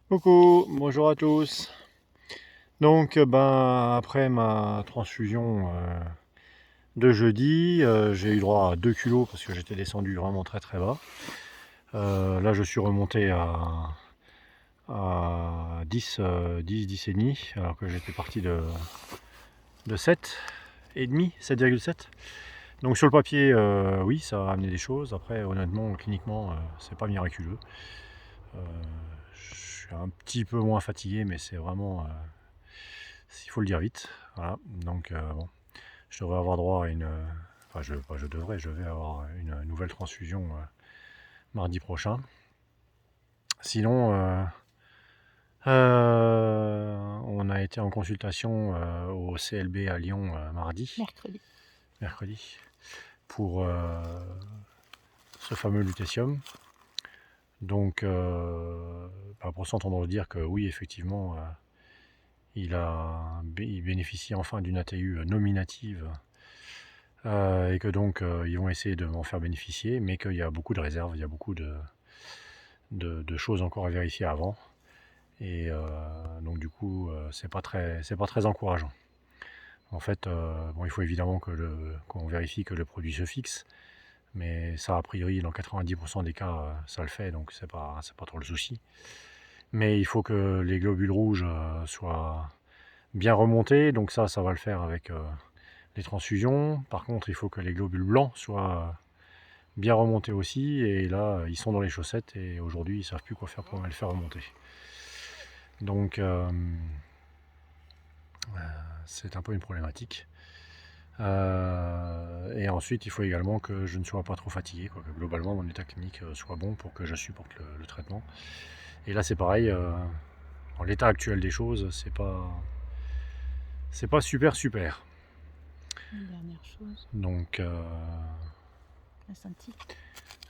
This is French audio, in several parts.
Coucou, bonjour à tous. Donc, après ma transfusion de jeudi, j'ai eu droit à 2 kilos parce que j'étais descendu vraiment très très bas. Là, je suis remonté à 10, 10 et demi, alors que j'étais parti de 7 et demi, 7,7. Donc sur le papier, oui, ça a amené des choses. Après, honnêtement, cliniquement, c'est pas miraculeux. Euh, je suis un petit peu moins fatigué, mais c'est vraiment, il faut le dire vite. Voilà. Donc bon, je devrais avoir droit à une, enfin je vais avoir une nouvelle transfusion mardi prochain. Sinon, on a été en consultation au CLB à Lyon mercredi, pour ce fameux lutécium. Donc, pour s'entendre dire que oui, effectivement, il bénéficie enfin d'une ATU nominative et que donc ils vont essayer de m'en faire bénéficier, mais qu'il y a beaucoup de réserves, il y a beaucoup de choses encore à vérifier avant. Et donc du coup, c'est pas très encourageant. En fait, bon, il faut évidemment qu'on vérifie que le produit se fixe, mais ça, a priori, dans 90% des cas, ça le fait, donc c'est pas trop le souci. Mais il faut que les globules rouges soient bien remontés, donc ça va le faire avec les transfusions. Par contre, il faut que les globules blancs soient bien remontés aussi, et là, ils sont dans les chaussettes, et aujourd'hui, ils savent plus quoi faire pour les faire remonter. Donc, c'est un peu une problématique. Et ensuite, il faut également que je ne sois pas trop fatigué, quoi, que globalement mon état clinique soit bon pour que je supporte le traitement. Et là, c'est pareil, dans l'état actuel des choses, c'est pas super. Une dernière chose, Donc, la scintille.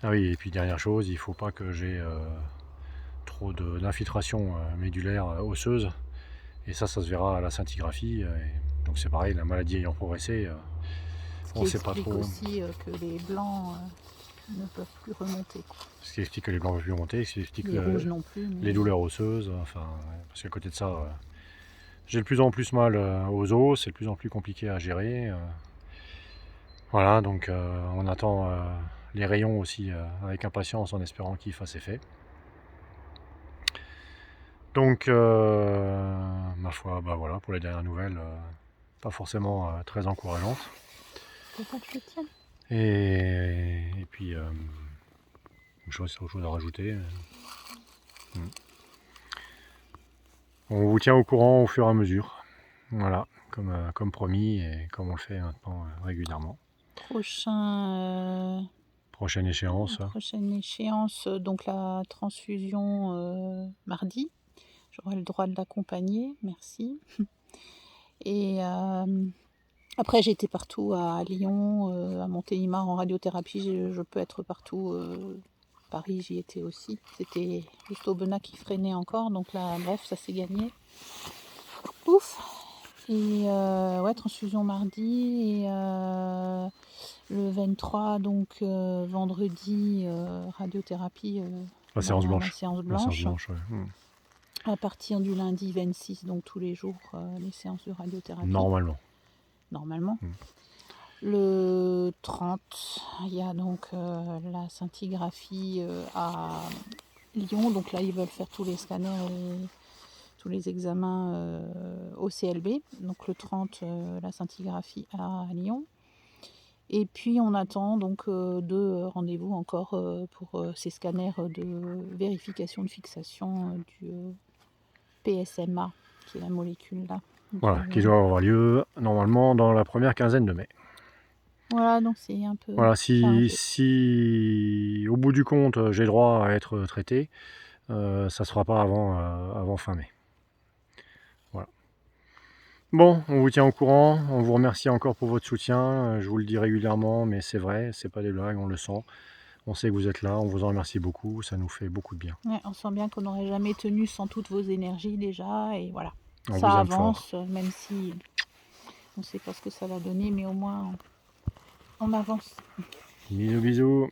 ah oui, et puis dernière chose, il faut pas que j'ai trop d'infiltration médulaire osseuse. Et ça se verra à la scintigraphie. Donc c'est pareil, la maladie ayant progressé, Ce on qui ne sait pas explique trop. aussi que les blancs ne peuvent plus remonter, quoi. Ce qui explique que les blancs ne peuvent plus remonter, ce qui explique Les rouges non plus, les mais douleurs osseuses. Enfin, ouais, parce qu'à côté de ça, j'ai de plus en plus mal aux os, c'est de plus en plus compliqué à gérer. Voilà, donc on attend les rayons aussi avec impatience en espérant qu'ils fassent effet. Donc, ma foi, voilà, pour les dernières nouvelles, pas forcément très encourageantes. faut pas que je le tienne. Et puis, je vois si autre chose à rajouter. On vous tient au courant au fur et à mesure. Voilà, comme promis et comme on le fait maintenant régulièrement. Prochaine échéance. Prochaine échéance, donc la transfusion mardi. J'aurai le droit de l'accompagner, merci. Et après, j'ai été partout à Lyon, à Montélimar en radiothérapie. Je peux être partout. Paris, j'y étais aussi. C'était juste Aubenas qui freinait encore, donc là, bref, ça s'est gagné. Ouf! Et ouais, transfusion mardi et le 23, donc vendredi, radiothérapie, La séance la blanche. séance La séance blanche. blanche, ouais. À partir du lundi 26, donc tous les jours, les séances de radiothérapie, Normalement. normalement. Le 30, il y a donc la scintigraphie à Lyon. Donc là, ils veulent faire tous les scanners et tous les examens au CLB. Donc le 30, la scintigraphie à Lyon. Et puis on attend donc 2 rendez-vous encore pour ces scanners de vérification de fixation du PSMA, qui est la molécule là. Voilà, qui doit avoir lieu normalement dans la première quinzaine de mai. Voilà, donc c'est un peu Voilà, chargé. si au bout du compte j'ai droit à être traité, ça ne sera pas avant fin mai. Voilà. Bon, on vous tient au courant, on vous remercie encore pour votre soutien, je vous le dis régulièrement, mais c'est vrai, c'est pas des blagues, on le sent. On sait que vous êtes là, on vous en remercie beaucoup, ça nous fait beaucoup de bien. Ouais, on sent bien qu'on n'aurait jamais tenu sans toutes vos énergies déjà, et voilà. On vous Ça aime fort. avance, même si on ne sait pas ce que ça va donner, mais au moins on avance. Bisous bisous.